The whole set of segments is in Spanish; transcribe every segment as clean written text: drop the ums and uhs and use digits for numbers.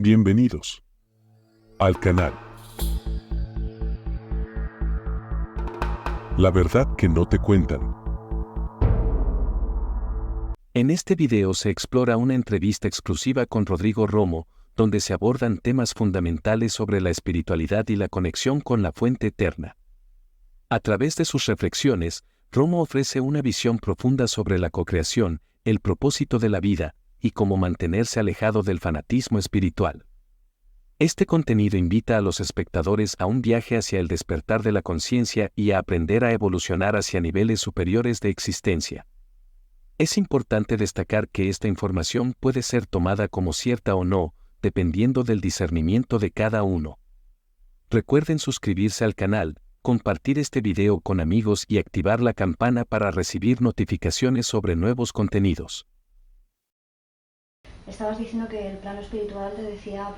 Bienvenidos al canal. La verdad que no te cuentan. En este video se explora una entrevista exclusiva con Rodrigo Romo, donde se abordan temas fundamentales sobre la espiritualidad y la conexión con la fuente eterna. A través de sus reflexiones, Romo ofrece una visión profunda sobre la cocreación, el propósito de la vida, y cómo mantenerse alejado del fanatismo espiritual. Este contenido invita a los espectadores a un viaje hacia el despertar de la conciencia y a aprender a evolucionar hacia niveles superiores de existencia. Es importante destacar que esta información puede ser tomada como cierta o no, dependiendo del discernimiento de cada uno. Recuerden suscribirse al canal, compartir este video con amigos y activar la campana para recibir notificaciones sobre nuevos contenidos. Estabas diciendo que el plano espiritual te decía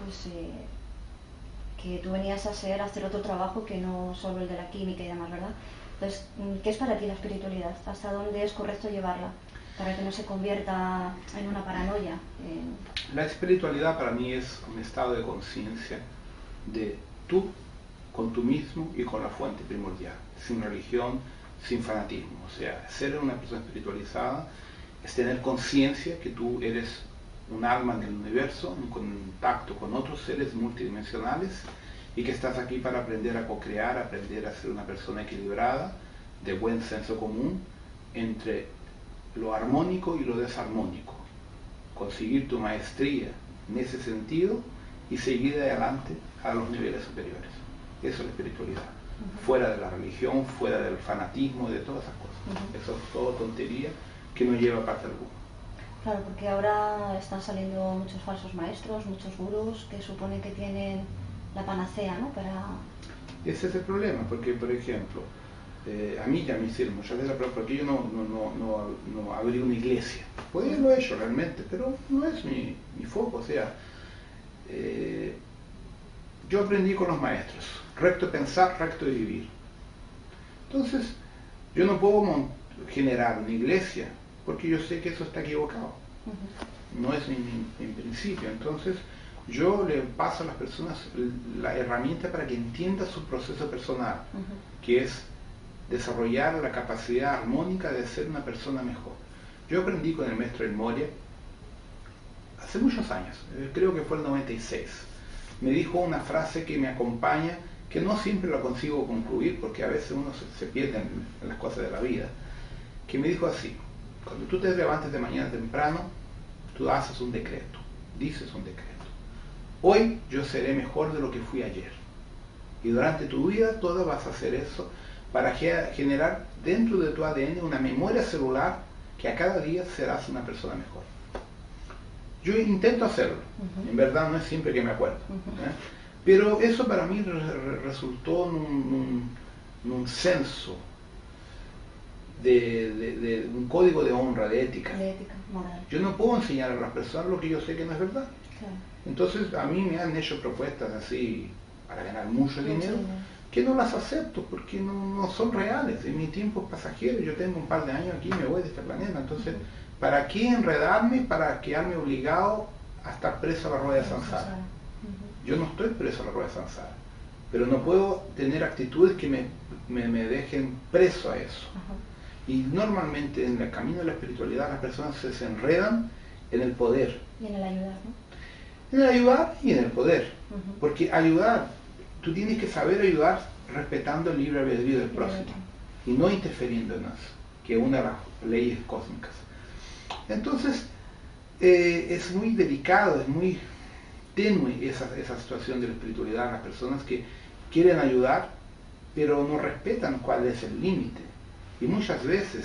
que tú venías a hacer otro trabajo que no solo el de la química y demás, ¿verdad? Entonces, ¿qué es para ti la espiritualidad? ¿Hasta dónde es correcto llevarla? Para que no se convierta en una paranoia. La espiritualidad para mí es un estado de conciencia de tú con tú mismo y con la fuente primordial, sin religión, sin fanatismo. O sea, ser una persona espiritualizada es tener conciencia que tú eres un alma en el universo, en contacto con otros seres multidimensionales y que estás aquí para aprender a co-crear, aprender a ser una persona equilibrada, de buen senso común, entre lo armónico y lo desarmónico. Conseguir tu maestría en ese sentido y seguir adelante a los niveles superiores. Eso es la espiritualidad. Fuera de la religión, fuera del fanatismo y de todas esas cosas. Eso es todo tontería que no lleva a parte alguna. Claro, porque ahora están saliendo muchos falsos maestros, muchos gurús que suponen que tienen la panacea, ¿no? Ese es el problema, porque, por ejemplo, a mí ya me hicieron muchas veces, porque yo no abrí una iglesia. Podría haberlo hecho realmente, pero no es mi foco. O sea, yo aprendí con los maestros, recto pensar, recto vivir. Entonces, yo no puedo generar una iglesia, porque yo sé que eso está equivocado. No es mi principio. Entonces, yo le paso a las personas la herramienta para que entiendan su proceso personal, que es desarrollar la capacidad armónica de ser una persona mejor. Yo aprendí con el maestro El Moria hace muchos años, creo que fue el 96. Me dijo una frase que me acompaña, que no siempre la consigo concluir, porque a veces uno se pierde en las cosas de la vida, que me dijo así: cuando tú te levantes de mañana temprano, tú haces un decreto, dices un decreto. Hoy yo seré mejor de lo que fui ayer. Y durante tu vida toda vas a hacer eso para generar dentro de tu ADN una memoria celular que a cada día serás una persona mejor. Yo intento hacerlo, en verdad no es siempre que me acuerdo, pero eso para mí resultó en un censo de un código de honra, de ética. De ética, moral. Yo no puedo enseñar a las personas lo que yo sé que no es verdad. Claro. Entonces a mí me han hecho propuestas así para ganar mucho dinero, que no las acepto porque no son reales. En mi tiempo es pasajero, yo tengo un par de años aquí y me voy de este planeta. Entonces, ¿para qué enredarme para quedarme obligado a estar preso a la rueda de Sansara? Yo no estoy preso a la rueda de Sansara, pero no puedo tener actitudes que me dejen preso a eso. Y normalmente en el camino de la espiritualidad las personas se enredan en el poder. Y en el ayudar, ¿no? En el ayudar y en el poder. Porque ayudar, tú tienes que saber ayudar respetando el libre albedrío del próximo y no interfiriendo en eso, que es una de las leyes cósmicas. Entonces, es muy delicado, es muy tenue esa situación de la espiritualidad. Las personas que quieren ayudar, pero no respetan cuál es el límite. Y muchas veces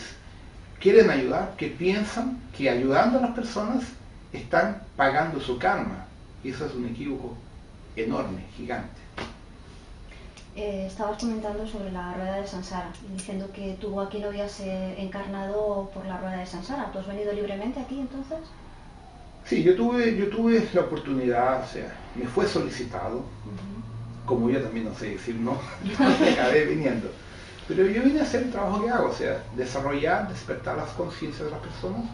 quieren ayudar, que piensan que ayudando a las personas están pagando su karma. Y eso es un equívoco enorme, gigante. Estabas comentando sobre la rueda de Sansara, diciendo que tú aquí no habías encarnado por la rueda de Sansara. ¿Tú has venido libremente aquí entonces? Sí, yo tuve la oportunidad, o sea, me fue solicitado, como yo también no sé decir no, acabé viniendo. Pero yo vine a hacer el trabajo que hago, o sea, desarrollar, despertar las conciencias de las personas,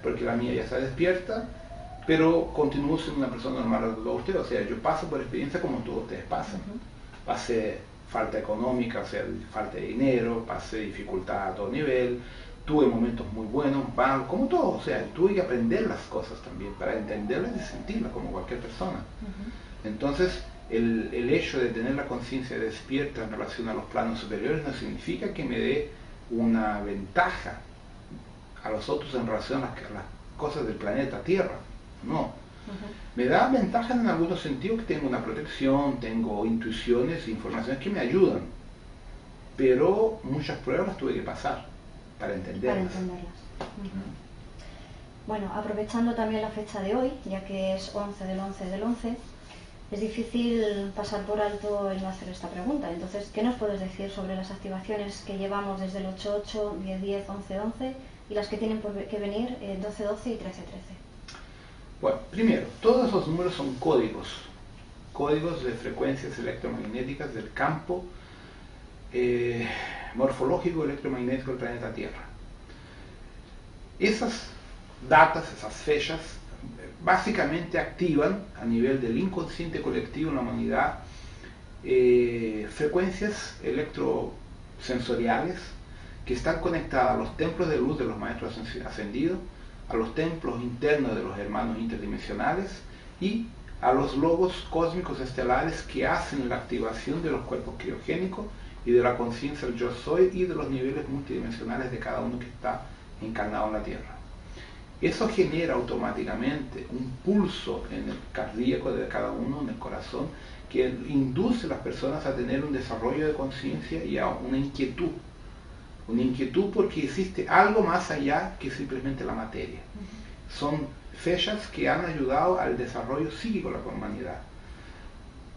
porque la mía ya está despierta, pero continúo siendo una persona normal de todos ustedes. O sea, yo paso por experiencia como todos ustedes pasan. Pasé falta económica, o sea, falta de dinero, pasé dificultad a todo nivel, tuve momentos muy buenos, malos, como todo. O sea, tuve que aprender las cosas también para entenderlas y sentirlas como cualquier persona. Entonces, el hecho de tener la conciencia despierta en relación a los planos superiores no significa que me dé una ventaja a los otros en relación a las cosas del planeta Tierra. No. Me da ventaja en algunos sentidos, que tengo una protección, tengo intuiciones e informaciones que me ayudan, pero muchas pruebas las tuve que pasar para entenderlas. Bueno, aprovechando también la fecha de hoy, ya que es 11 del 11 del 11, es difícil pasar por alto el no hacer esta pregunta. Entonces, ¿qué nos puedes decir sobre las activaciones que llevamos desde el 8-8, 10-10, 11-11 y las que tienen que venir 12-12 y 13-13? Bueno, primero, todos esos números son códigos de frecuencias electromagnéticas del campo morfológico electromagnético del planeta Tierra. Esas datas, esas fechas, básicamente activan a nivel del inconsciente colectivo en la humanidad frecuencias electrosensoriales que están conectadas a los templos de luz de los maestros ascendidos, a los templos internos de los hermanos interdimensionales y a los logos cósmicos estelares que hacen la activación de los cuerpos criogénicos y de la conciencia del yo soy y de los niveles multidimensionales de cada uno que está encarnado en la Tierra. Eso genera automáticamente un pulso en el cardíaco de cada uno, en el corazón, que induce a las personas a tener un desarrollo de conciencia y a una inquietud. Una inquietud porque existe algo más allá que simplemente la materia. Son fechas que han ayudado al desarrollo psíquico de la humanidad.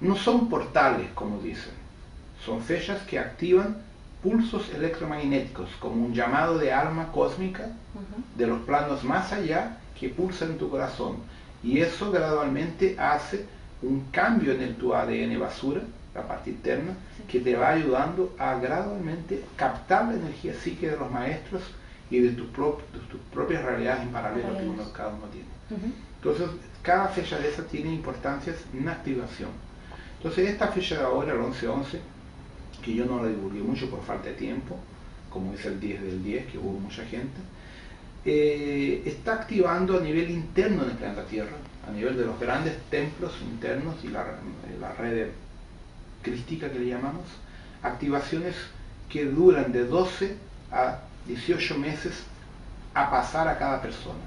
No son portales, como dicen. Son fechas que activan pulsos electromagnéticos, como un llamado de alma cósmica de los planos más allá que pulsa en tu corazón. Y eso gradualmente hace un cambio en tu ADN basura, la parte interna, que te va ayudando a gradualmente captar la energía psíquica de los maestros y de tus propias realidades en paralelo que cada uno tiene. Entonces, cada fecha de esas tiene importancia en una activación. Entonces, esta fecha de ahora, el 11-11, que yo no la divulgué mucho por falta de tiempo, como es el 10 del 10, que hubo mucha gente, está activando a nivel interno en el planeta Tierra, a nivel de los grandes templos internos y la red crística que le llamamos, activaciones que duran de 12 a 18 meses a pasar a cada persona.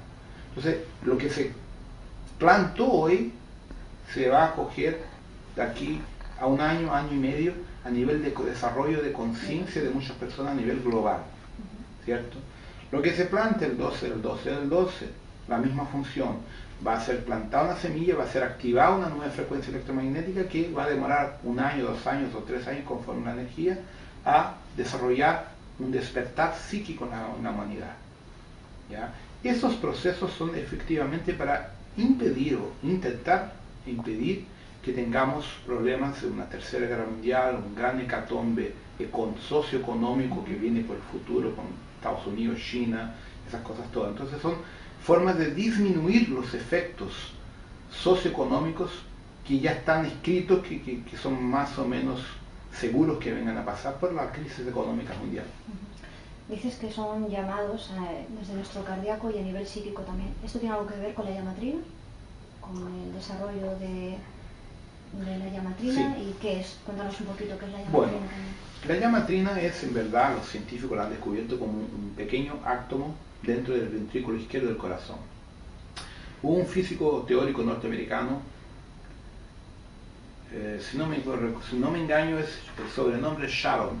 Entonces, lo que se plantó hoy se va a coger de aquí a un año, año y medio, a nivel de desarrollo de conciencia de muchas personas a nivel global, ¿cierto? Lo que se planta el 12 del 12 del 12, la misma función, va a ser plantada una semilla, va a ser activada una nueva frecuencia electromagnética que va a demorar un año, 2 años o 3 años conforme la energía a desarrollar un despertar psíquico en la humanidad, ¿ya? Esos procesos son efectivamente para impedir o intentar impedir que tengamos problemas de una tercera guerra mundial, un gran hecatombe socioeconómico que viene por el futuro con Estados Unidos, China, esas cosas todas. Entonces son formas de disminuir los efectos socioeconómicos que ya están escritos, que son más o menos seguros que vengan a pasar por la crisis económica mundial. Dices que son llamados desde nuestro cardíaco y a nivel psíquico también. ¿Esto tiene algo que ver con la llamatrina? ¿Con el desarrollo de la llamatrina? Sí. ¿Y qué es? Cuéntanos un poquito qué es la llamatrina. Bueno, la llamatrina es, en verdad, los científicos la han descubierto como un pequeño átomo dentro del ventrículo izquierdo del corazón. Hubo un físico teórico norteamericano, si no me engaño es el sobrenombre Shalom,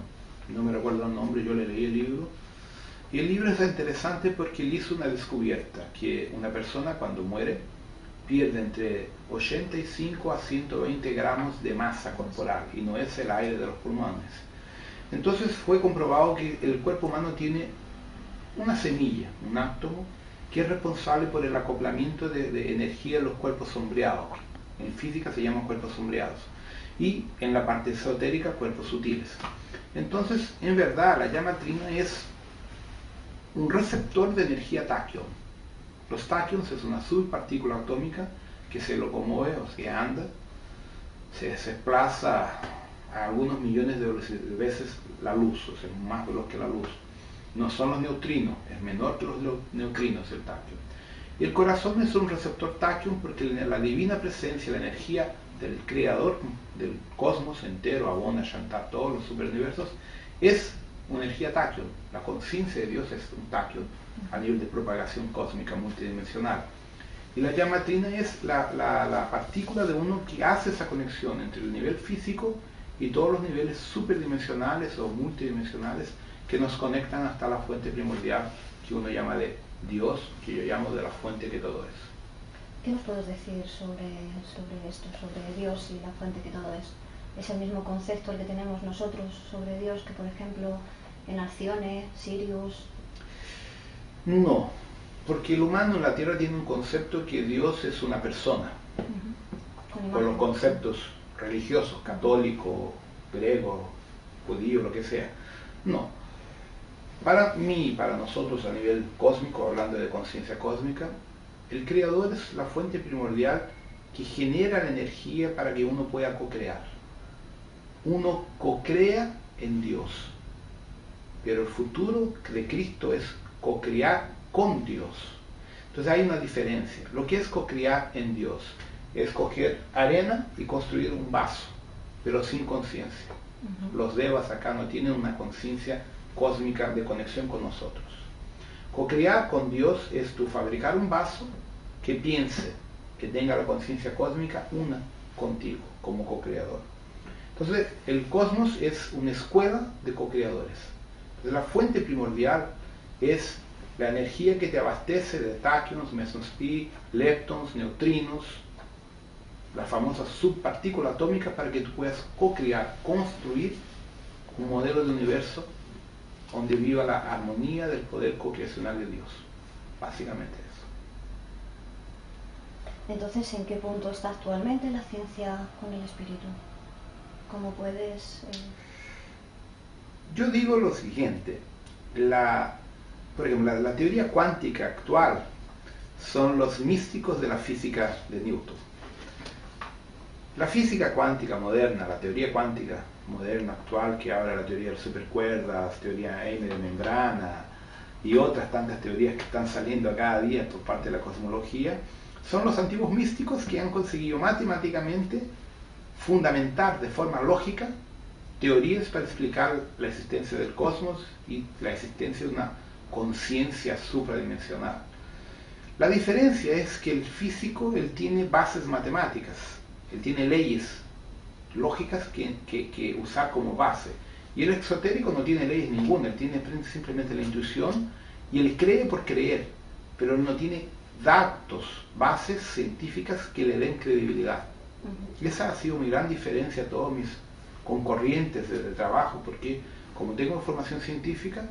no me recuerdo el nombre, yo le leí el libro, y el libro es interesante porque él hizo una descubierta, que una persona cuando muere pierde entre 85 a 120 gramos de masa corporal, y no es el aire de los pulmones. Entonces fue comprobado que el cuerpo humano tiene una semilla, un átomo, que es responsable por el acoplamiento de energía en los cuerpos sombreados. En física se llaman cuerpos sombreados. Y en la parte esotérica, cuerpos sutiles. Entonces, en verdad, la llamatrina es un receptor de energía taquion. Los tachyons es una subpartícula atómica que se locomueve, o sea, anda, se desplaza a algunos millones de veces la luz, o sea, más veloz que la luz. No son los neutrinos, es menor que los neutrinos el tachyon. Y el corazón es un receptor tachyon porque la divina presencia, la energía del creador del cosmos entero, Abona, Shantar, todos los superuniversos, es una energía tachyon. La conciencia de Dios es un tachyon a nivel de propagación cósmica multidimensional. Y la llama trina es la partícula de uno que hace esa conexión entre el nivel físico y todos los niveles superdimensionales o multidimensionales que nos conectan hasta la fuente primordial que uno llama de Dios, que yo llamo de la fuente que todo es. ¿Qué nos puedes decir sobre esto, sobre Dios y la fuente que todo es? ¿Es el mismo concepto el que tenemos nosotros sobre Dios que, por ejemplo, en Alcione, Sirius? No, porque el humano en la Tierra tiene un concepto que Dios es una persona, con los conceptos religiosos, católico, griego, judío, lo que sea. No. Para mí, para nosotros a nivel cósmico, hablando de conciencia cósmica, el creador es la fuente primordial que genera la energía para que uno pueda co-crear. Uno co-crea en Dios, pero el futuro de Cristo es co-crear con Dios. Entonces hay una diferencia. Lo que es co-crear en Dios es coger arena y construir un vaso, pero sin conciencia. Los devas acá no tienen una conciencia cósmica de conexión con nosotros. Co-crear con Dios es tú fabricar un vaso que piense, que tenga la conciencia cósmica una contigo como co-creador. Entonces el cosmos es una escuela de co-creadores. Entonces la fuente primordial es la energía que te abastece de tachyons, mesons pi, leptons, neutrinos, la famosa subpartícula atómica para que tú puedas co-crear, construir un modelo de universo donde viva la armonía del poder co-creacional de Dios. Básicamente eso. Entonces, ¿en qué punto está actualmente la ciencia con el espíritu? ¿Cómo puedes...? Yo digo lo siguiente, por ejemplo, la teoría cuántica actual son los místicos de la física de Newton. La física cuántica moderna, la teoría cuántica moderna actual, que habla de la teoría de las supercuerdas, teoría Eimer de membrana y otras tantas teorías que están saliendo a cada día por parte de la cosmología, son los antiguos místicos que han conseguido matemáticamente fundamentar de forma lógica teorías para explicar la existencia del cosmos y la existencia de una conciencia supradimensional. La diferencia es que el físico, él tiene bases matemáticas, él tiene leyes lógicas que usar como base. Y el exotérico no tiene leyes ninguna, él tiene simplemente la intuición y él cree por creer, pero él no tiene datos, bases científicas que le den credibilidad. Esa ha sido mi gran diferencia a todos mis concorrientes de trabajo, porque como tengo formación científica,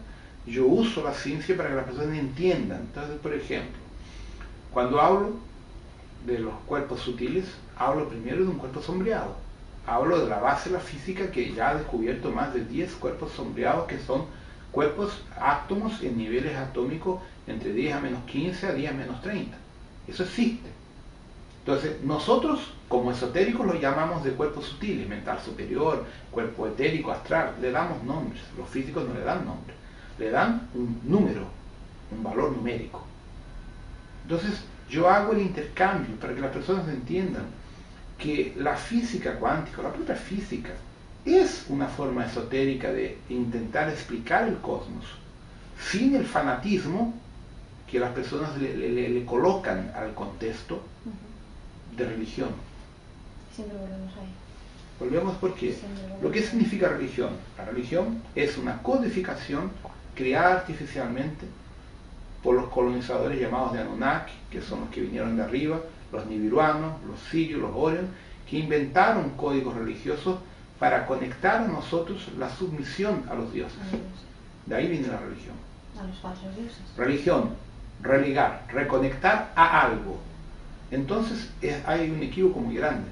yo uso la ciencia para que las personas entiendan. Entonces, por ejemplo, cuando hablo de los cuerpos sutiles, hablo primero de un cuerpo sombreado. Hablo de la base de la física que ya ha descubierto más de 10 cuerpos sombreados que son cuerpos átomos en niveles atómicos entre 10 a menos 15 a 10 a menos 30. Eso existe. Entonces, nosotros como esotéricos lo llamamos de cuerpos sutiles, mental superior, cuerpo etérico, astral, le damos nombres. Los físicos no le dan nombres, le dan un número, un valor numérico. Entonces, yo hago el intercambio para que las personas entiendan que la física cuántica, la propia física, es una forma esotérica de intentar explicar el cosmos, sin el fanatismo que las personas le colocan al contexto de religión. Siempre volvemos ahí. Volvemos porque lo que significa religión. La religión es una codificación creada artificialmente por los colonizadores llamados de Anunnaki, que son los que vinieron de arriba, los nibiruanos, los sirios, los orion, que inventaron códigos religiosos para conectar a nosotros la submisión a los dioses. De ahí viene la religión. A los falsos dioses. Religión, religar, reconectar a algo. Entonces hay un equívoco muy grande,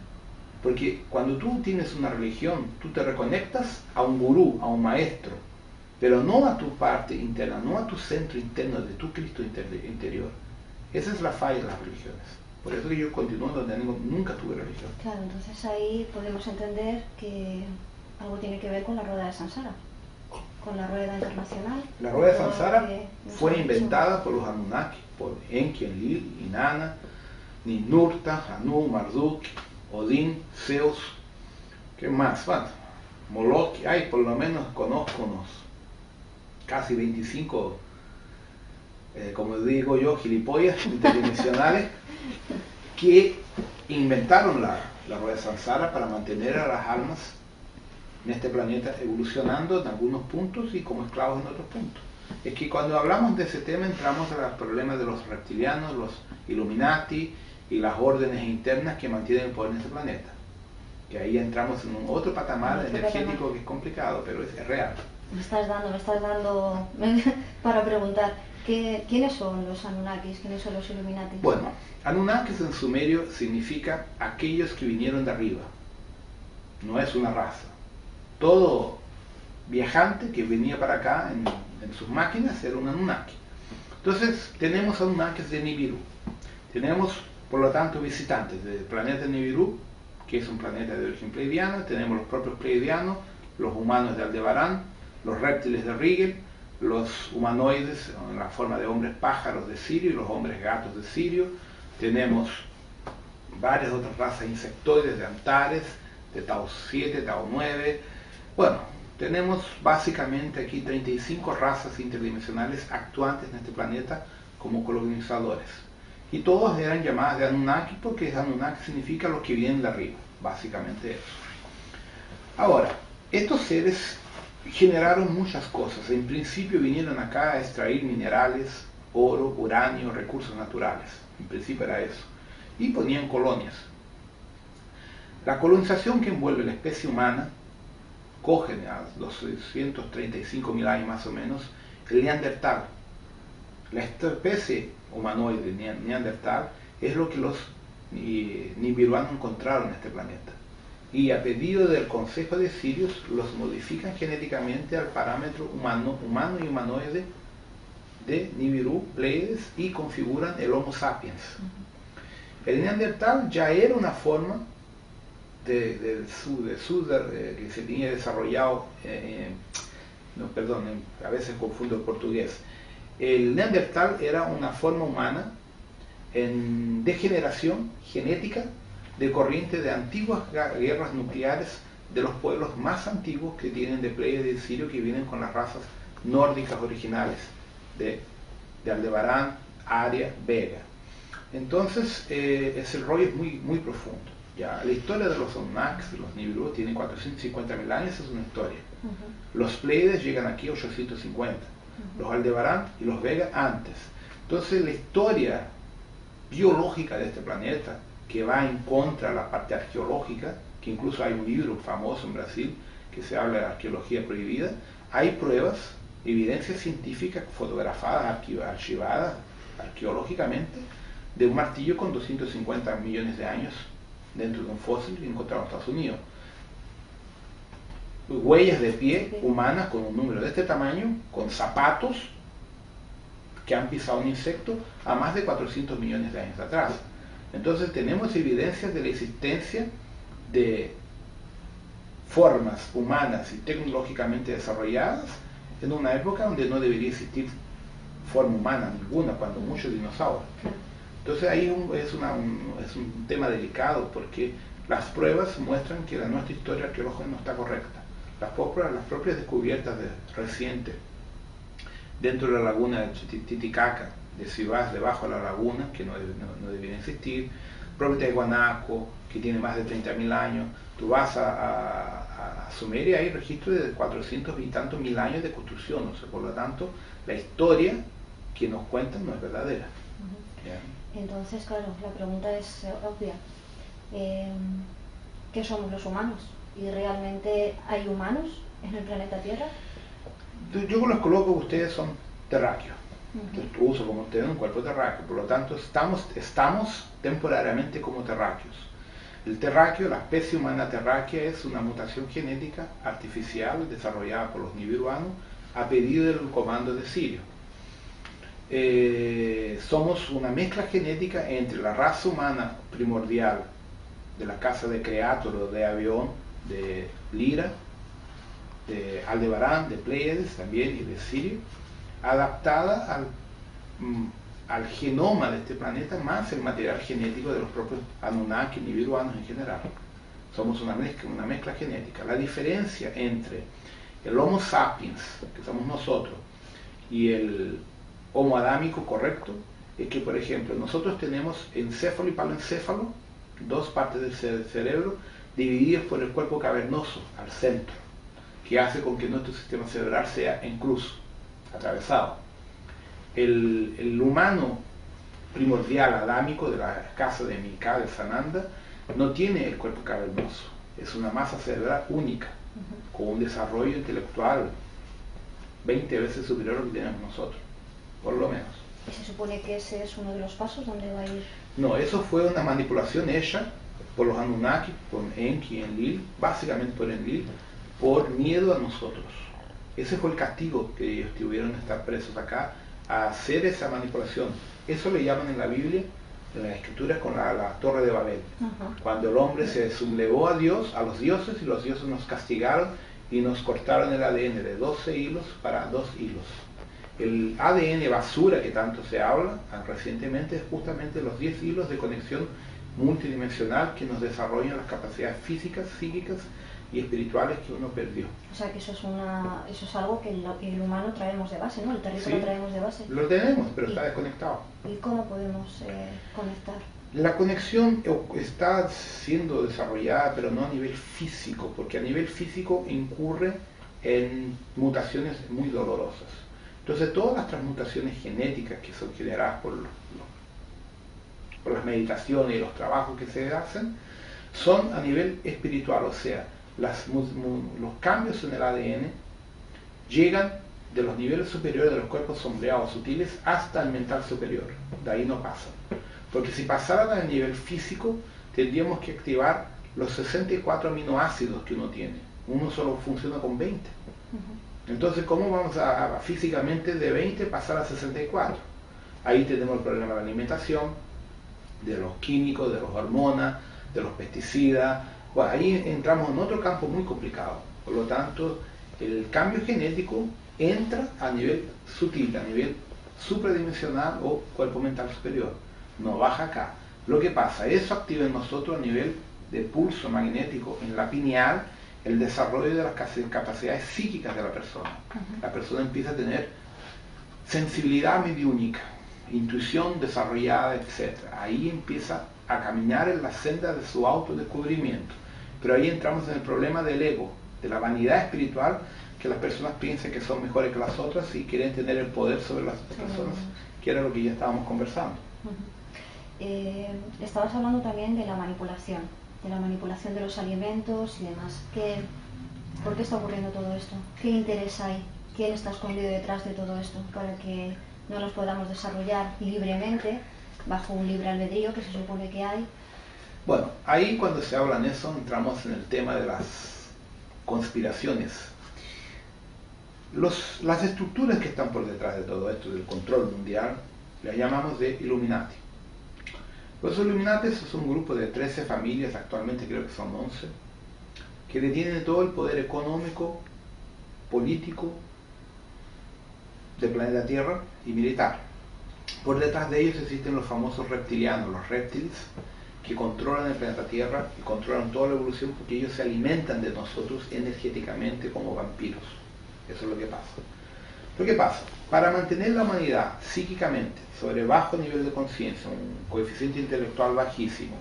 porque cuando tú tienes una religión, tú te reconectas a un gurú, a un maestro, pero no a tu parte interna, no a tu centro interno de tu Cristo interior. Esa es la falla de las religiones. Por eso que yo continúo donde nunca tuve religión. Claro, entonces ahí podemos entender que algo tiene que ver con la rueda de Sansara, con la rueda internacional. La rueda de todo lo Sansara que nos fue han dicho. inventada por los Anunnaki, por Enki, Enlil, Inanna, Ninurta, Anu, Marduk, Odín, Zeus, ¿qué más? Bueno, Moloch, por lo menos conozco unos casi 25, como digo yo, gilipollas interdimensionales que inventaron la rueda de Sansara para mantener a las almas en este planeta evolucionando en algunos puntos y como esclavos en otros puntos. Es que cuando hablamos de ese tema entramos a los problemas de los reptilianos, los Illuminati y las órdenes internas que mantienen el poder en este planeta. Que ahí entramos en un otro patamar energético que es complicado, pero es real. Me estás dando para preguntar, ¿quiénes son los Anunnakis? ¿Quiénes son los Illuminati? Bueno, Anunnakis en sumerio significa aquellos que vinieron de arriba. No es una raza. Todo viajante que venía para acá en sus máquinas era un Anunnaki. Entonces tenemos Anunnakis de Nibiru. Tenemos, por lo tanto, visitantes del planeta Nibiru, que es un planeta de origen pleiadiano. Tenemos los propios pleiadianos, los humanos de Aldebarán, los reptiles de Rigel, los humanoides en la forma de hombres pájaros de Sirio y los hombres gatos de Sirio. Tenemos varias otras razas insectoides de Antares, de Tau 7, Tau 9. Bueno, tenemos básicamente aquí 35 razas interdimensionales actuantes en este planeta como colonizadores. Y todos eran llamadas de Anunnaki porque Anunnaki significa los que vienen de arriba, básicamente eso. Ahora, estos seres generaron muchas cosas. En principio vinieron acá a extraer minerales, oro, uranio, recursos naturales. En principio era eso. Y ponían colonias. La colonización que envuelve la especie humana coge a los 235.000 años más o menos el Neandertal. La especie humanoide Neandertal es lo que los nibiruanos encontraron en este planeta. Y a pedido del Consejo de Sirius los modifican genéticamente al parámetro humano y humanoide de Nibiru, Pleiades, y configuran el Homo sapiens. El Neandertal ya era una forma que se tenía desarrollado, a veces confundo el portugués. El Neandertal era una forma humana en degeneración genética de corriente de antiguas guerras nucleares de los pueblos más antiguos que tienen de Pleiades de Sirio, que vienen con las razas nórdicas originales de Aldebarán, Aria, Vega. Entonces, ese rollo es muy profundo. Ya, la historia de los Anunnakis, de los Nibiru, tiene 450.000 años, es una historia. Los Pleiades llegan aquí a 850. Los Aldebarán y los Vega antes. Entonces, la historia biológica de este planeta, que va en contra de la parte arqueológica, que incluso hay un libro famoso en Brasil que se habla de arqueología prohibida, hay pruebas, evidencias científicas fotografadas, archivadas arqueológicamente, de un martillo con 250 millones de años dentro de un fósil encontrado en Estados Unidos. Huellas de pie humanas con un número de este tamaño, con zapatos que han pisado un insecto a más de 400 millones de años atrás. Entonces tenemos evidencias de la existencia de formas humanas y tecnológicamente desarrolladas en una época donde no debería existir forma humana ninguna, cuando muchos dinosaurios. Entonces ahí es un tema delicado, porque las pruebas muestran que nuestra historia arqueológica no está correcta. Las propias descubiertas recientes dentro de la laguna de Titicaca, de Sivas, debajo de la laguna, que no deberían existir, propio de Guanaco, que tiene más de 30.000 años. Tú vas a Sumeria, hay registro de 400 y tantos mil años de construcción, o sea, por lo tanto, la historia que nos cuentan no es verdadera. Entonces, claro, la pregunta es obvia. ¿Qué somos los humanos? ¿Y realmente hay humanos en el planeta Tierra? Yo los coloco, ustedes son terráqueos. Uso como ustedes un cuerpo terráqueo, por lo tanto estamos temporariamente como terráqueos. El terráqueo, la especie humana terráquea, es una mutación genética artificial desarrollada por los nibiruanos a pedido del comando de Sirio. somos una mezcla genética entre la raza humana primordial de la casa de Creator o de Avión, de Lira, de Aldebarán, de Pleiades también y de Sirio, adaptada al genoma de este planeta más el material genético de los propios Anunnaki y Viruanos en general. Somos una mezcla genética. La diferencia entre el Homo sapiens, que somos nosotros, y el Homo adámico correcto, es que, por ejemplo, nosotros tenemos encéfalo y paloencéfalo, dos partes del cerebro, divididas por el cuerpo cavernoso al centro, que hace con que nuestro sistema cerebral sea en cruz, atravesado. El humano primordial adámico de la casa de Mika, de Sananda, no tiene el cuerpo cavernoso, es una masa cerebral única, con un desarrollo intelectual 20 veces superior a lo que tenemos nosotros, por lo menos. ¿Y se supone que ese es uno de los pasos donde va a ir? No, eso fue una manipulación hecha por los Anunnaki, por Enki y Enlil, básicamente por Enlil, por miedo a nosotros. Ese fue el castigo que ellos tuvieron de estar presos acá, a hacer esa manipulación. Eso le llaman en la Biblia, en las escrituras, con la Torre de Babel. Cuando el hombre se sublevó a Dios, a los dioses, y los dioses nos castigaron y nos cortaron el ADN de 12 hilos para 2 hilos. El ADN basura que tanto se habla recientemente es justamente los 10 hilos de conexión multidimensional que nos desarrollan las capacidades físicas, psíquicas y espirituales que uno perdió. O sea que eso es algo que el humano traemos de base, ¿no? El territorio lo traemos de base. Lo tenemos, pero está desconectado. ¿Y cómo podemos conectar? La conexión está siendo desarrollada, pero no a nivel físico, porque a nivel físico incurre en mutaciones muy dolorosas. Entonces todas las transmutaciones genéticas que son generadas por las meditaciones y los trabajos que se hacen son a nivel espiritual, o sea, los cambios en el ADN llegan de los niveles superiores de los cuerpos sombreados sutiles hasta el mental superior, de ahí no pasan. Porque si pasaran al nivel físico, tendríamos que activar los 64 aminoácidos que uno tiene. Uno solo funciona con 20. Entonces, ¿cómo vamos a físicamente de 20 pasar a 64? Ahí tenemos el problema de la alimentación, de los químicos, de las hormonas, de los pesticidas. Bueno, ahí entramos en otro campo muy complicado. Por lo tanto, el cambio genético entra a nivel sutil, a nivel supradimensional o cuerpo mental superior. No baja acá. Lo que pasa, eso activa en nosotros a nivel de pulso magnético en la pineal el desarrollo de las capacidades psíquicas de la persona. La persona empieza a tener sensibilidad mediúnica, intuición desarrollada, etc. Ahí empieza a caminar en la senda de su autodescubrimiento. Pero ahí entramos en el problema del ego, de la vanidad espiritual, que las personas piensan que son mejores que las otras y quieren tener el poder sobre las personas, que era lo que ya estábamos conversando. Estabas hablando también de la manipulación de los alimentos y demás. ¿Por qué está ocurriendo todo esto? ¿Qué interés hay? ¿Quién está escondido detrás de todo esto para que no nos podamos desarrollar libremente, bajo un libre albedrío que se supone que hay? Bueno, ahí cuando se habla en eso entramos en el tema de las conspiraciones. Las estructuras que están por detrás de todo esto, del control mundial, las llamamos de Illuminati. Los Illuminati son un grupo de 13 familias, actualmente creo que son 11, que detienen todo el poder económico, político del planeta Tierra y militar. Por detrás de ellos existen los famosos reptilianos, los reptiles, que controlan el planeta Tierra y controlan toda la evolución porque ellos se alimentan de nosotros energéticamente como vampiros. Eso es lo que pasa. Lo que pasa, para mantener la humanidad psíquicamente sobre bajo nivel de conciencia, un coeficiente intelectual bajísimo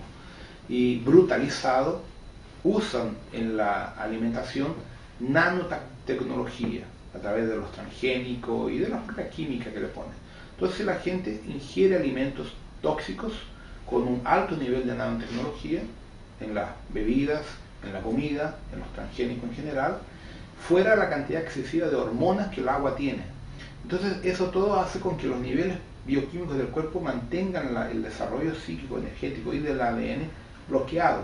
y brutalizado, usan en la alimentación nanotecnología a través de los transgénicos y de la propia química que le ponen. Entonces la gente ingiere alimentos tóxicos con un alto nivel de nanotecnología en las bebidas, en la comida, en los transgénicos en general, fuera la cantidad excesiva de hormonas que el agua tiene. Entonces eso todo hace con que los niveles bioquímicos del cuerpo mantengan el desarrollo psíquico, energético y del ADN bloqueado.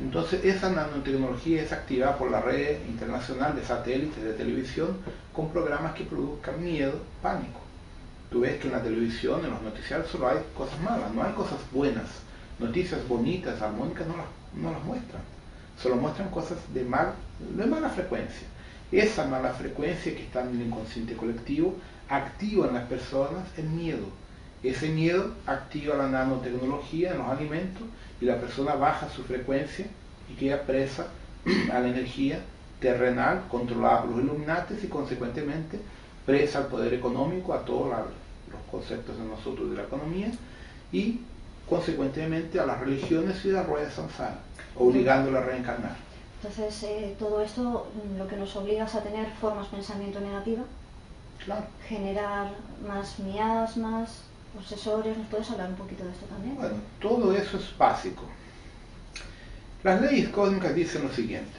Entonces esa nanotecnología es activada por la red internacional de satélites de televisión con programas que produzcan miedo, pánico. Tú ves que en la televisión, en los noticiarios, solo hay cosas malas, no hay cosas buenas. Noticias bonitas, armónicas, no las muestran. Solo muestran cosas de mala frecuencia. Esa mala frecuencia que está en el inconsciente colectivo activa en las personas el miedo. Ese miedo activa la nanotecnología en los alimentos y la persona baja su frecuencia y queda presa a la energía terrenal controlada por los Illuminatis y consecuentemente presa al poder económico, a todos los conceptos de nosotros de la economía y consecuentemente a las religiones y a la rueda de samsara, obligándola a reencarnar. Entonces, todo esto lo que nos obliga es a tener formas de pensamiento negativa, claro, generar más miasmas, obsesores. ¿Nos puedes hablar un poquito de esto también? Bueno, todo eso es básico. Las leyes cósmicas dicen lo siguiente: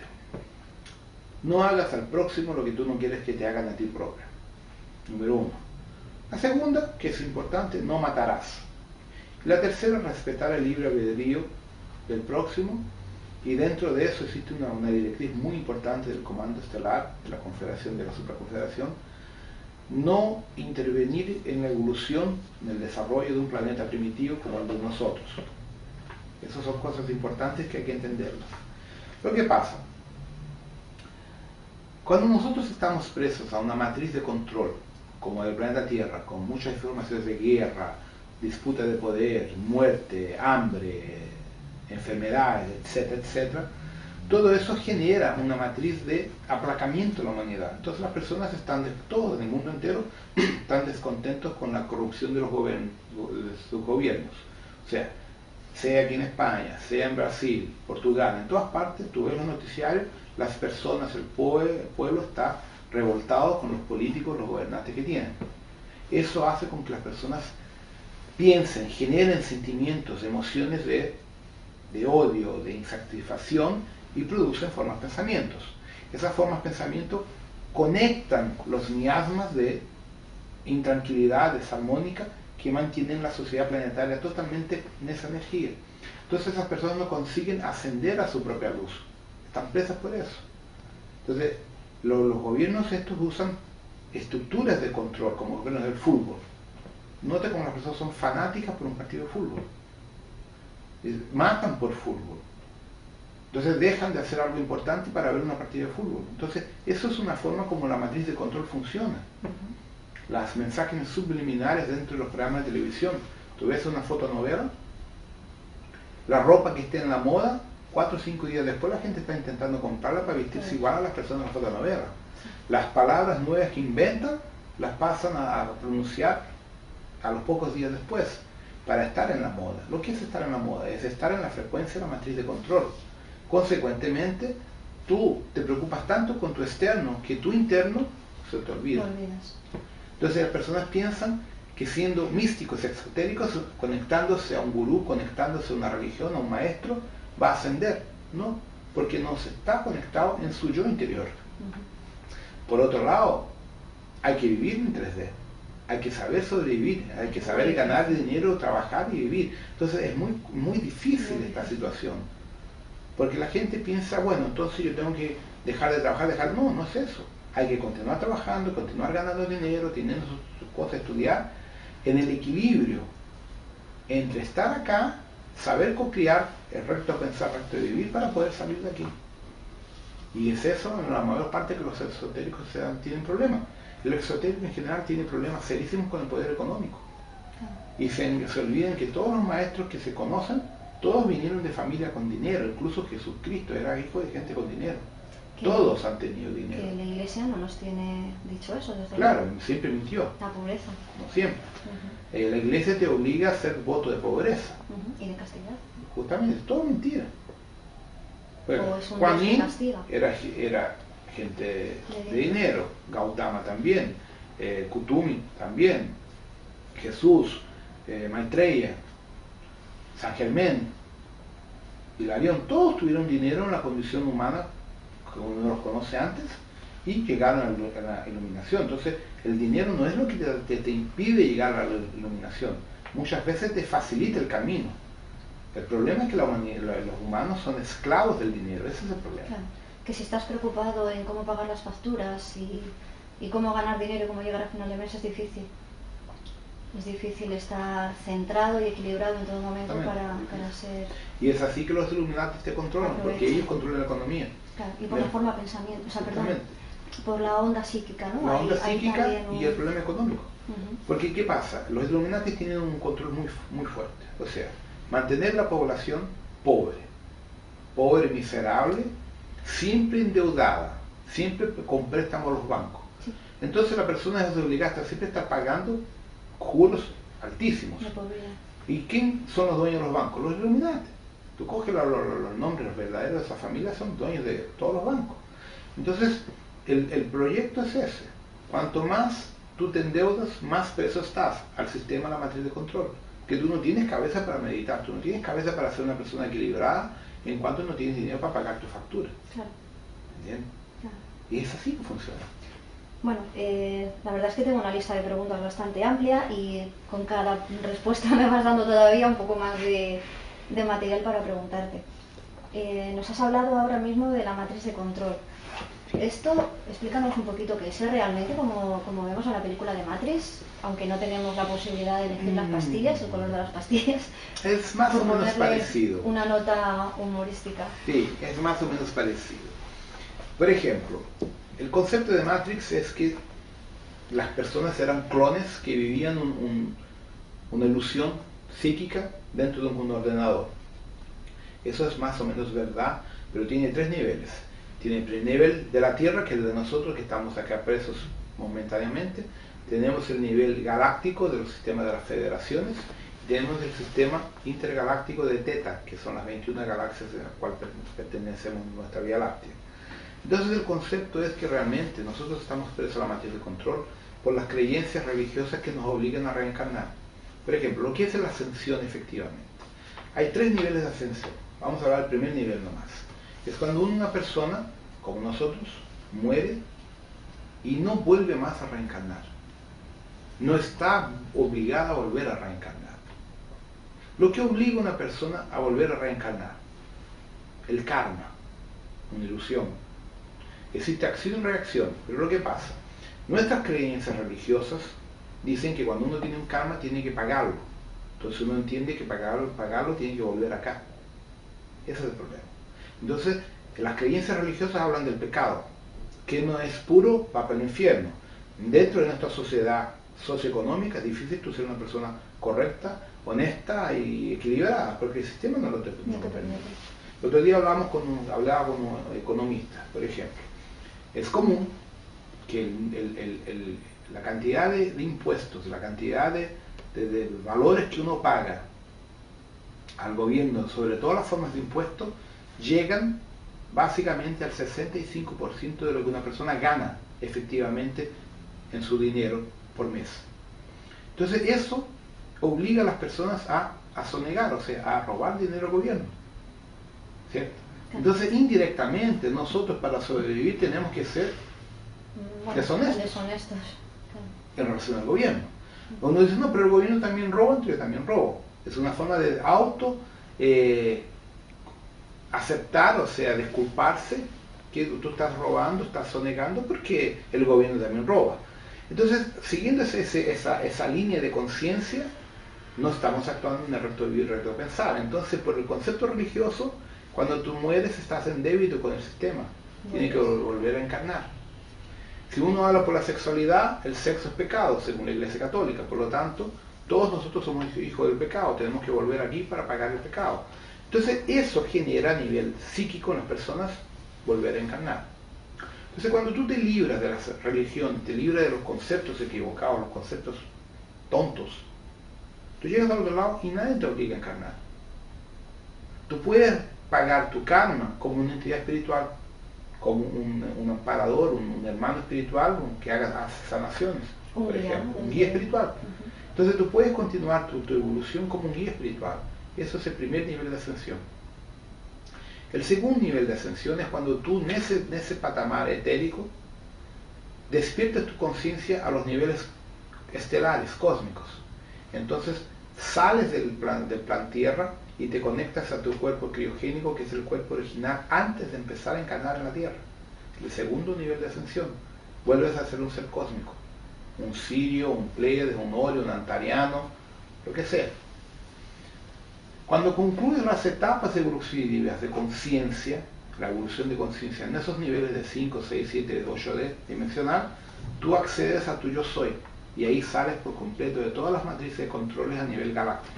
no hagas al próximo lo que tú no quieres que te hagan a ti propio. Número 1. La segunda, que es importante, no matarás. La tercera, respetar el libre albedrío del próximo, y dentro de eso existe una directriz muy importante del Comando Estelar, de la Confederación, de la Supraconfederación: no intervenir en la evolución, en el desarrollo de un planeta primitivo como el de nosotros. Esas son cosas importantes que hay que entenderlas. Lo que pasa, cuando nosotros estamos presos a una matriz de control, como el planeta Tierra, con muchas informaciones de guerra, disputa de poder, muerte, hambre, enfermedades, etcétera, etcétera, todo eso genera una matriz de aplacamiento de la humanidad. Entonces las personas están, todos en el mundo entero, están descontentos con la corrupción de de sus gobiernos. O sea aquí en España, sea en Brasil, Portugal, en todas partes, tú ves los noticiarios, las personas, el pueblo está revoltado con los políticos, los gobernantes que tienen. Eso hace con que las personas piensen, generen sentimientos, emociones de odio, de insatisfacción y producen formas de pensamientos. Esas formas de pensamiento conectan los miasmas de intranquilidad, desarmónica, que mantienen la sociedad planetaria totalmente en esa energía. Entonces esas personas no consiguen ascender a su propia luz. Están presas por eso. Entonces los gobiernos estos usan estructuras de control, como los gobiernos del fútbol. Nota cómo las personas son fanáticas por un partido de fútbol. Matan por fútbol. Entonces dejan de hacer algo importante para ver una partida de fútbol. Entonces eso es una forma como la matriz de control funciona. Las mensajes subliminares dentro de los programas de televisión. Tú ves una fotonovela, la ropa que esté en la moda, 4 o 5 días después la gente está intentando comprarla para vestirse igual a las personas de la fotonovela. Las palabras nuevas que inventan las pasan a pronunciar a los pocos días después para estar en la moda. Lo que es estar en la moda es estar en la frecuencia de la matriz de control. Consecuentemente, tú te preocupas tanto con tu externo que tu interno se te olvida. Entonces las personas piensan que siendo místicos, exotéricos, conectándose a un gurú, conectándose a una religión, a un maestro, va a ascender. No, porque no se está conectado en su yo interior. Por otro lado, hay que vivir en 3D. Hay que saber sobrevivir, hay que saber ganar dinero, trabajar y vivir. Entonces es muy difícil esta situación. Porque la gente piensa, bueno, entonces yo tengo que dejar de trabajar, No, no es eso. Hay que continuar trabajando, continuar ganando dinero, teniendo sus cosas, estudiar, en el equilibrio entre estar acá, saber co-crear el recto pensar, recto vivir para poder salir de aquí. Y es eso, en la mayor parte, que los esotéricos tienen problemas. El exotérico en general tiene problemas serísimos con el poder económico. Y se olviden que todos los maestros que se conocen, todos vinieron de familia con dinero. Incluso Jesucristo era hijo de gente con dinero. Todos han tenido dinero. Que la Iglesia no nos tiene dicho eso desde Claro, siempre mintió. La pobreza. Como siempre. La Iglesia te obliga a hacer voto de pobreza. Y de castidad. Justamente, es todo mentira. Bueno, Juanín era gente de dinero, Gautama también, Kutumi también, Jesús, Maitreya, San Germán, Hilarión, todos tuvieron dinero en la condición humana como uno los conoce antes y llegaron a la iluminación. Entonces el dinero no es lo que te impide llegar a la iluminación, muchas veces te facilita el camino. El problema es que los humanos son esclavos del dinero, ese es el problema. Claro. Que si estás preocupado en cómo pagar las facturas y cómo ganar dinero y cómo llegar a final de mes es difícil. Es difícil estar centrado y equilibrado en todo momento Exactamente. para ser... Y es así que los Illuminati te controlan, porque ellos controlan la economía. Claro, y por la forma de pensamiento, o sea, perdón, Exactamente. por la onda psíquica, ¿no? La onda Ahí psíquica también y el problema económico. Ujú. Porque, ¿qué pasa? Los Illuminati tienen un control muy fuerte. O sea, mantener la población pobre, miserable, siempre endeudada, siempre con préstamos a los bancos. Sí. Entonces la persona es obligada a siempre estar pagando juros altísimos. De pobreza. ¿Y quién son los dueños de los bancos? Los Illuminati. Tú coges los nombres verdaderos de esa familia, son dueños de todos los bancos. Entonces, el proyecto es ese. Cuanto más tú te endeudas, más peso estás al sistema de la matriz de control. Que tú no tienes cabeza para meditar, tú no tienes cabeza para ser una persona equilibrada en cuanto no tienes dinero para pagar tu factura. Claro. ¿Entiendes? Claro. Y es así que funciona. Bueno, la verdad es que tengo una lista de preguntas bastante amplia y con cada respuesta me vas dando todavía un poco más de material para preguntarte. Nos has hablado ahora mismo de la matriz de control. Esto, explícanos un poquito qué es realmente, como vemos en la película de Matrix, aunque no tenemos la posibilidad de elegir las pastillas, el color de las pastillas. Es más o menos parecido. Una nota humorística. Sí, es más o menos parecido. Por ejemplo, el concepto de Matrix es que las personas eran clones que vivían una ilusión psíquica dentro de un ordenador. Eso es más o menos verdad, pero tiene tres niveles. Tiene el primer nivel de la Tierra, que es de nosotros, que estamos acá presos momentáneamente. Tenemos el nivel galáctico de los sistemas de las federaciones. Y tenemos el sistema intergaláctico de Teta, que son las 21 galaxias a las cuales pertenecemos en nuestra Vía Láctea. Entonces el concepto es que realmente nosotros estamos presos a la matriz de control por las creencias religiosas que nos obligan a reencarnar. Por ejemplo, lo que es la ascensión efectivamente. Hay tres niveles de ascensión. Vamos a hablar del primer nivel nomás. Es cuando una persona, como nosotros, muere y no vuelve más a reencarnar. No está obligada a volver a reencarnar. Lo que obliga a una persona a volver a reencarnar, el karma, una ilusión. Existe acción y reacción, pero lo que pasa, nuestras creencias religiosas dicen que cuando uno tiene un karma tiene que pagarlo. Entonces uno entiende que pagarlo tiene que volver acá. Ese es el problema. Entonces, las creencias religiosas hablan del pecado. Que no es puro, va para el infierno. Dentro de nuestra sociedad socioeconómica es difícil tú ser una persona correcta, honesta y equilibrada, porque el sistema no lo permite. El otro día hablaba con un economista, por ejemplo. Es común que la cantidad de impuestos, la cantidad de valores que uno paga al gobierno, sobre todas las formas de impuestos, llegan básicamente al 65% de lo que una persona gana efectivamente en su dinero por mes. Entonces eso obliga a las personas a sonegar, o sea, a robar dinero al gobierno. ¿Cierto? Entonces indirectamente nosotros para sobrevivir tenemos que ser deshonestos en relación al gobierno. Uno dice, no, pero el gobierno también roba, entonces yo también robo. Es una forma de aceptar, o sea, disculparse que tú estás robando, estás sonegando, porque el gobierno también roba. Entonces, siguiendo esa línea de conciencia, no estamos actuando en el recto vivir, recto pensar. Entonces, por el concepto religioso, cuando tú mueres estás en débito con el sistema. Tienes que volver a encarnar. Si uno habla por la sexualidad, el sexo es pecado, según la Iglesia Católica. Por lo tanto, todos nosotros somos hijos del pecado. Tenemos que volver aquí para pagar el pecado. Entonces, eso genera a nivel psíquico en las personas volver a encarnar. Entonces, cuando tú te libras de la religión, te libras de los conceptos equivocados, los conceptos tontos, tú llegas al otro lado y nadie te obliga a encarnar. Tú puedes pagar tu karma como una entidad espiritual, como un amparador, un hermano espiritual que haga sanaciones, por ejemplo, un guía espiritual. Entonces tú puedes continuar tu evolución como un guía espiritual. Eso es el primer nivel de ascensión. El segundo nivel de ascensión es cuando tú en ese patamar etérico despiertas tu conciencia a los niveles estelares, cósmicos. Entonces sales del plan Tierra y te conectas a tu cuerpo criogénico, que es el cuerpo original, antes de empezar a encarnar en la Tierra. El segundo nivel de ascensión. Vuelves a ser un ser cósmico. un Sirio, un Pleiades, un Orión, un Antariano, lo que sea. Cuando concluyen las etapas evolutivas de conciencia, la evolución de conciencia en esos niveles de 5, 6, 7, 8D dimensional, tú accedes a tu yo soy y ahí sales por completo de todas las matrices de controles a nivel galáctico.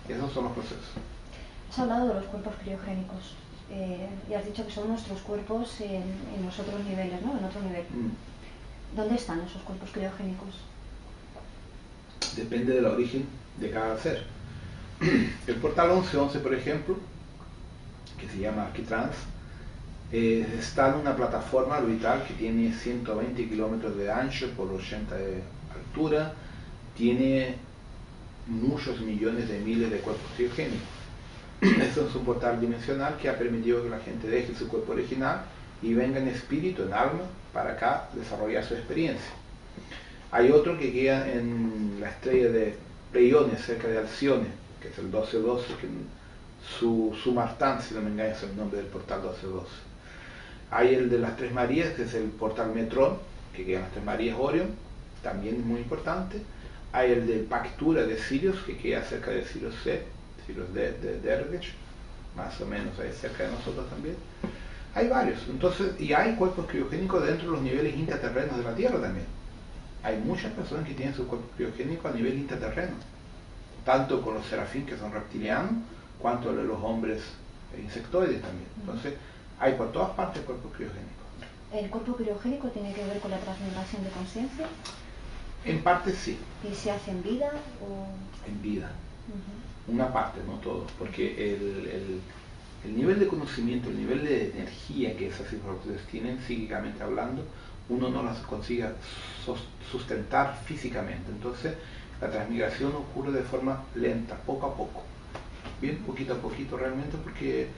Esos son los procesos. Has hablado de los cuerpos criogénicos y has dicho que son nuestros cuerpos en los otros niveles, ¿no? En otro nivel. ¿Dónde están esos cuerpos criogénicos? Depende del origen de cada ser. El portal 1111, por ejemplo, que se llama Arquitrans, está en una plataforma orbital que tiene 120 kilómetros de ancho por 80 de altura, tiene muchos millones de miles de cuerpos criogénicos. Eso es un portal dimensional que ha permitido que la gente deje su cuerpo original y venga en espíritu, en alma, para acá desarrollar su experiencia. Hay otro que queda en la estrella de Pleione, cerca de Alcione, que es el 1212, que su Martán, si no me engaño, es el nombre del portal 1212. Hay el de las Tres Marías, que es el portal Metrón, que queda en las Tres Marías Orión, también muy importante. Hay el de Pactura de Sirius, que queda cerca de Sirius C, Sirius de Dervish, más o menos ahí cerca de nosotros también. Hay varios, entonces, y hay cuerpos criogénicos dentro de los niveles intraterrenos de la Tierra también. Hay muchas personas que tienen su cuerpo criogénico a nivel intraterreno, tanto con los serafín, que son reptilianos, cuanto los hombres insectoides también. Entonces, hay por todas partes cuerpos criogénicos. ¿El cuerpo criogénico tiene que ver con la transmigración de conciencia? En parte sí. ¿Y se hace en vida o...? En vida. Una parte, no todo, porque el nivel de conocimiento, el nivel de energía que esas informaciones tienen, psíquicamente hablando, uno no las consigue sustentar físicamente. Entonces, la transmigración ocurre de forma lenta, poco a poco, bien poquito a poquito realmente, porque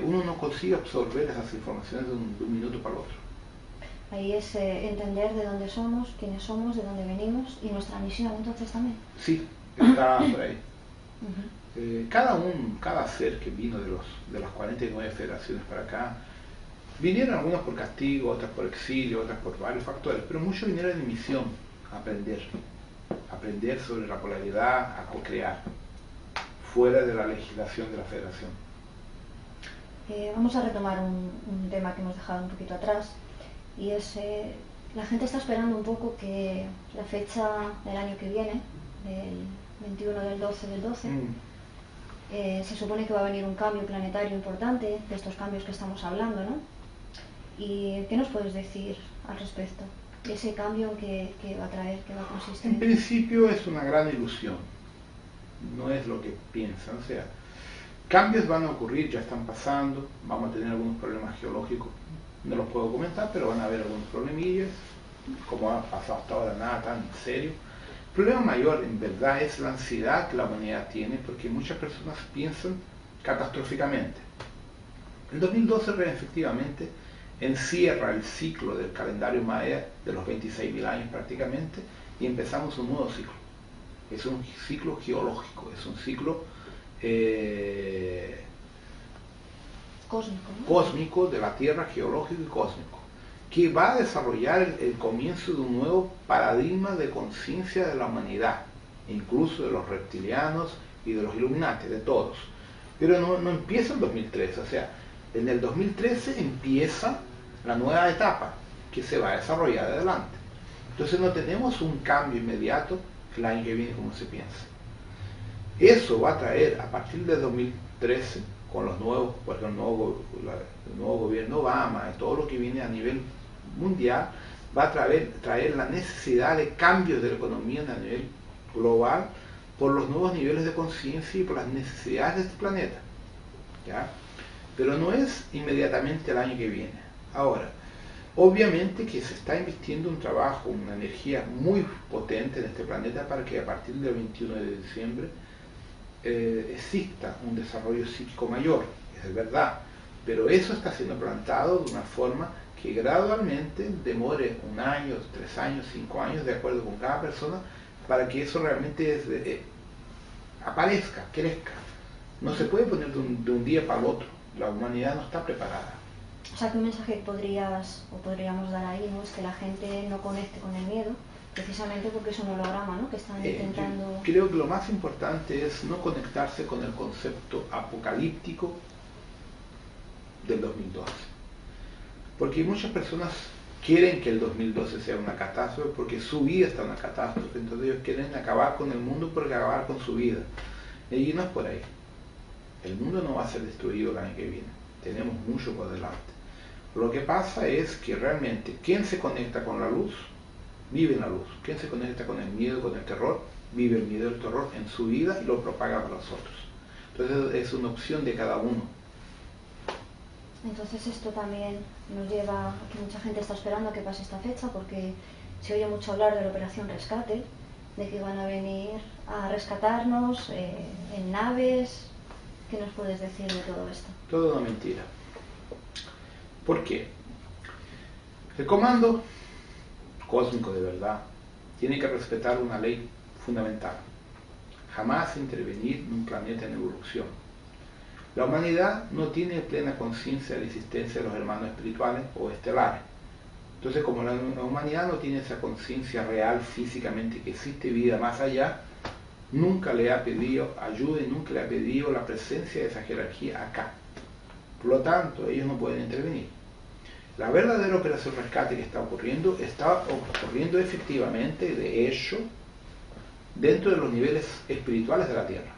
uno no consigue absorber esas informaciones de un minuto para el otro. Ahí es entender de dónde somos, quiénes somos, de dónde venimos y nuestra misión entonces también. Sí, está por ahí. Cada ser que vino de las 49 federaciones para acá, vinieron algunos por castigo, otras por exilio, otras por varios factores, pero muchos vinieron en misión a aprender sobre la polaridad, a co-crear, fuera de la legislación de la federación. Vamos a retomar un tema que hemos dejado un poquito atrás, y es, la gente está esperando un poco que la fecha del año que viene, del 21 del 12 del 12, se supone que va a venir un cambio planetario importante, de estos cambios que estamos hablando, ¿no? ¿Y qué nos puedes decir al respecto? ¿Ese cambio que va a traer, que va a consistir? En principio es una gran ilusión, no es lo que piensan, o sea, cambios van a ocurrir, ya están pasando, vamos a tener algunos problemas geológicos, no los puedo comentar, pero van a haber algunos problemillas, como ha pasado hasta ahora, nada tan serio. El problema mayor, en verdad, es la ansiedad que la humanidad tiene, porque muchas personas piensan catastróficamente. El 2012 efectivamente encierra el ciclo del calendario maya de los 26.000 años prácticamente, y empezamos un nuevo ciclo. Es un ciclo geológico, es un ciclo cósmico, ¿no? Cósmico de la Tierra, geológico y cósmico, que va a desarrollar el comienzo de un nuevo paradigma de conciencia de la humanidad, incluso de los reptilianos y de los Illuminati, de todos. Pero no empieza en 2013, o sea, en el 2013 empieza la nueva etapa que se va a desarrollar adelante. Entonces no tenemos un cambio inmediato el año que viene como se piensa. Eso va a traer, a partir de 2013, con los nuevos, pues el nuevo gobierno Obama y todo lo que viene a nivel mundial, va a traer la necesidad de cambios de la economía a nivel global por los nuevos niveles de conciencia y por las necesidades de este planeta, ¿ya? Pero no es inmediatamente el año que viene. Ahora, obviamente que se está invirtiendo un trabajo, una energía muy potente en este planeta para que a partir del 21 de diciembre exista un desarrollo psíquico mayor, es verdad, pero eso está siendo plantado de una forma que gradualmente demore 1 año, 3 años, 5 años, de acuerdo con cada persona, para que eso realmente aparezca, crezca. No se puede poner de un día para el otro, la humanidad no está preparada. O sea, ¿qué mensaje podríamos dar ahí, ¿no? Es que la gente no conecte con el miedo, precisamente porque es un holograma, ¿no? Que están intentando... Yo creo que lo más importante es no conectarse con el concepto apocalíptico del 2012. Porque muchas personas quieren que el 2012 sea una catástrofe porque su vida está en una catástrofe. Entonces ellos quieren acabar con el mundo por acabar con su vida. Y no es por ahí. El mundo no va a ser destruido el año que viene. Tenemos mucho por delante. Lo que pasa es que realmente quien se conecta con la luz, vive en la luz. Quien se conecta con el miedo, con el terror, vive el miedo y el terror en su vida y lo propaga para los otros. Entonces es una opción de cada uno. Entonces esto también nos lleva a que mucha gente está esperando a que pase esta fecha, porque se oye mucho hablar de la Operación Rescate, de que van a venir a rescatarnos en naves. ¿Qué nos puedes decir de todo esto? Todo una mentira. ¿Por qué? El comando cósmico de verdad tiene que respetar una ley fundamental: jamás intervenir en un planeta en evolución. La humanidad no tiene plena conciencia de la existencia de los hermanos espirituales o estelares. Entonces, como la humanidad no tiene esa conciencia real físicamente que existe vida más allá, nunca le ha pedido ayuda y nunca le ha pedido la presencia de esa jerarquía acá. Por lo tanto, ellos no pueden intervenir. La verdadera operación rescate que está ocurriendo efectivamente, de hecho, dentro de los niveles espirituales de la Tierra.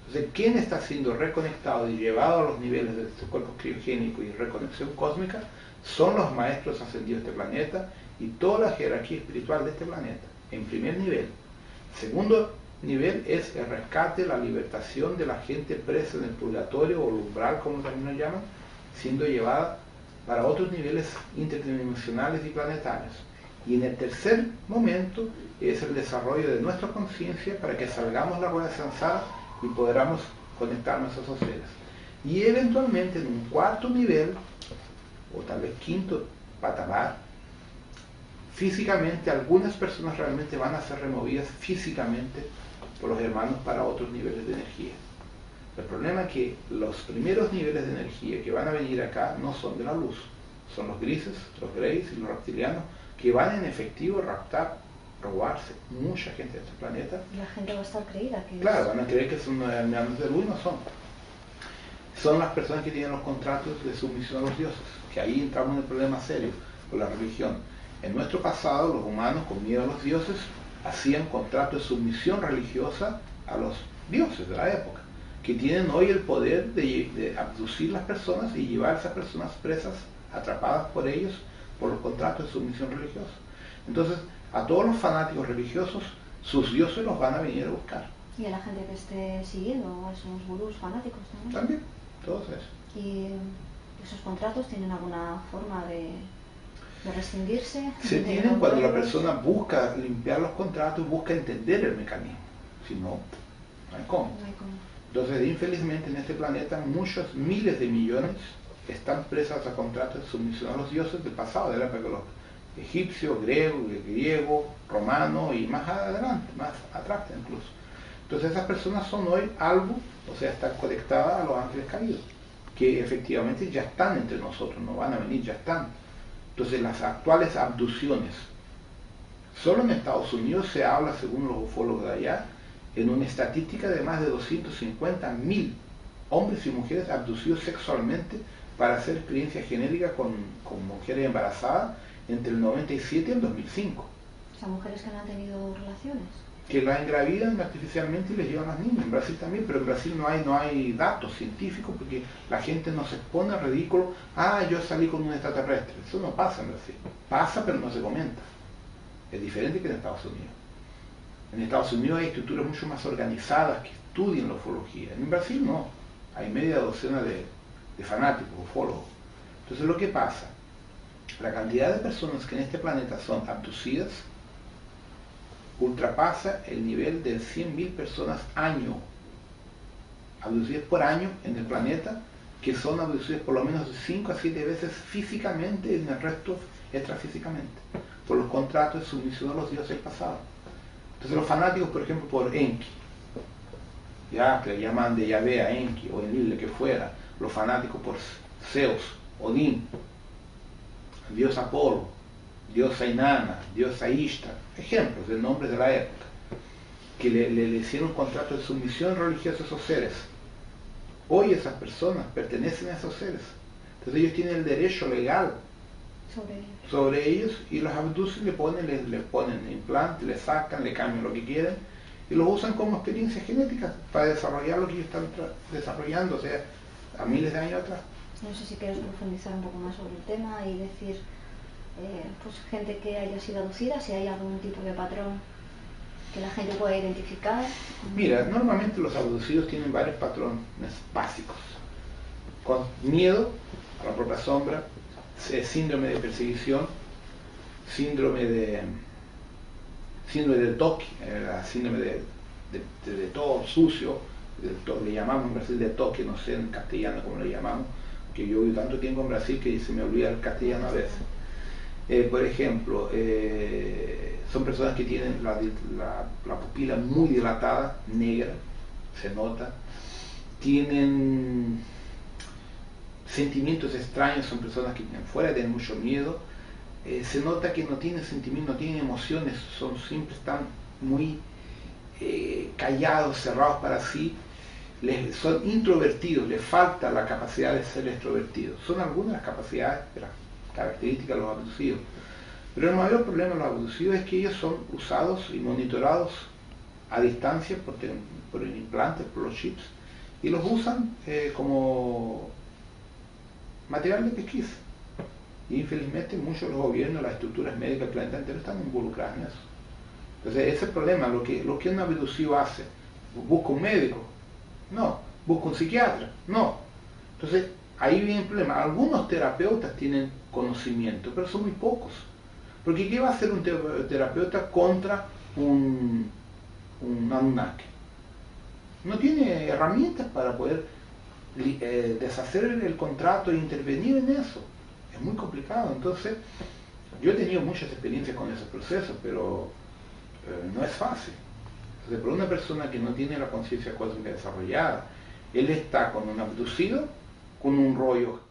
Entonces, ¿quién está siendo reconectado y llevado a los niveles de este cuerpo criogénico y reconexión cósmica? Son los maestros ascendidos de este planeta y toda la jerarquía espiritual de este planeta, en primer nivel. Segundo nivel es el rescate, la libertación de la gente presa en el purgatorio o el umbral, como también lo llaman, siendo llevada para otros niveles interdimensionales y planetarios. Y en el tercer momento es el desarrollo de nuestra conciencia para que salgamos de la rueda de samsara y podamos conectarnos a esos seres. Y eventualmente en un cuarto nivel, o tal vez quinto patamar, físicamente algunas personas realmente van a ser removidas físicamente por los hermanos para otros niveles de energía. El problema es que los primeros niveles de energía que van a venir acá no son de la luz, son los grises, los greys y los reptilianos, que van en efectivo a raptar, robarse mucha gente de este planeta. Y la gente va a estar creída que... Claro, van a creer que son hermanos de luz y no son. Son las personas que tienen los contratos de sumisión a los dioses, que ahí entramos en el problema serio con la religión. En nuestro pasado, los humanos, con miedo a los dioses, hacían contratos de sumisión religiosa a los dioses de la época, que tienen hoy el poder de abducir las personas y llevar a esas personas presas, atrapadas por ellos, por los contratos de sumisión religiosa. Entonces, a todos los fanáticos religiosos, sus dioses los van a venir a buscar. Y a la gente que esté siguiendo, a esos gurús fanáticos también. También, todos esos. ¿Y esos contratos tienen alguna forma de rescindirse? Se tienen cuando la persona busca limpiar los contratos, busca entender el mecanismo. Si no, no hay cómo. No hay cómo. Entonces, infelizmente, en este planeta muchos miles de millones están presas a contratos de sumisión a los dioses del pasado, de la época de los egipcios, griego, romano y más adelante, más atrás incluso. Entonces esas personas son hoy algo, o sea, están conectadas a los ángeles caídos, que efectivamente ya están entre nosotros, no van a venir, ya están. Entonces las actuales abducciones, solo en Estados Unidos se habla, según los ufólogos de allá, en una estadística de más de 250.000 hombres y mujeres abducidos sexualmente para hacer experiencia genérica con mujeres embarazadas entre el 97 y el 2005. O sea, mujeres que no han tenido relaciones. Que las engravidan artificialmente y les llevan a las niñas. En Brasil también, pero en Brasil no hay datos científicos porque la gente no se expone al ridículo. Yo salí con un extraterrestre. Eso no pasa en Brasil. Pasa, pero no se comenta. Es diferente que en Estados Unidos. En Estados Unidos hay estructuras mucho más organizadas que estudian la ufología. En Brasil no. Hay media docena de fanáticos, ufólogos. Entonces lo que pasa, la cantidad de personas que en este planeta son abducidas ultrapasa el nivel de 100.000 personas año, abducidas por año en el planeta, que son abducidas por lo menos 5 a 7 veces físicamente y en el resto extrafísicamente, por los contratos de sumisión a los dioses pasados. Entonces los fanáticos, por ejemplo, por Enki, ya que le llaman de Yahvé a Enki, o Enlil, que fuera, los fanáticos por Zeus, Odín, diosa Apolo, diosa Inanna, diosa Ishtar, ejemplos de nombres de la época, que le hicieron un contrato de sumisión religiosa a esos seres. Hoy esas personas pertenecen a esos seres, entonces ellos tienen el derecho legal sobre ellos y los abducen, le ponen implantes, le sacan, le cambian lo que quieren y los usan como experiencia genética para desarrollar lo que ellos están desarrollando, o sea, a miles de años atrás. No sé si quieres profundizar un poco más sobre el tema y decir, pues gente que haya sido abducida, si hay algún tipo de patrón que la gente pueda identificar. Mira, normalmente los abducidos tienen varios patrones básicos. Con miedo a la propia sombra, síndrome de perseguición, síndrome de toque, síndrome de todo sucio, le llamamos en Brasil de toque, no sé en castellano cómo le llamamos, que yo vivo tanto tiempo en Brasil que se me olvida el castellano a veces. Por ejemplo, son personas que tienen la pupila muy dilatada, negra, se nota, tienen sentimientos extraños, son personas que fuera tienen mucho miedo, se nota que no tienen sentimientos, no tienen emociones, siempre están muy callados, cerrados para sí, son introvertidos, les falta la capacidad de ser extrovertidos. Son algunas de las capacidades, de las características de los abducidos. Pero el mayor problema de los abducidos es que ellos son usados y monitorados a distancia por el implante, por los chips, y los usan como material de pesquisa. Y infelizmente muchos de los gobiernos, las estructuras médicas del planeta entero están involucradas en eso. Entonces ese es el problema, lo que un abducido hace, busca un médico, no, busca un psiquiatra, no. Entonces ahí viene el problema. Algunos terapeutas tienen conocimiento, pero son muy pocos. Porque ¿qué va a hacer un terapeuta contra un Anunnaki? No tiene herramientas para poder deshacer el contrato e intervenir en eso. Es muy complicado. Entonces, yo he tenido muchas experiencias con esos procesos, pero no es fácil. Entonces, para una persona que no tiene la conciencia cósmica desarrollada, él está con un abducido, con un rollo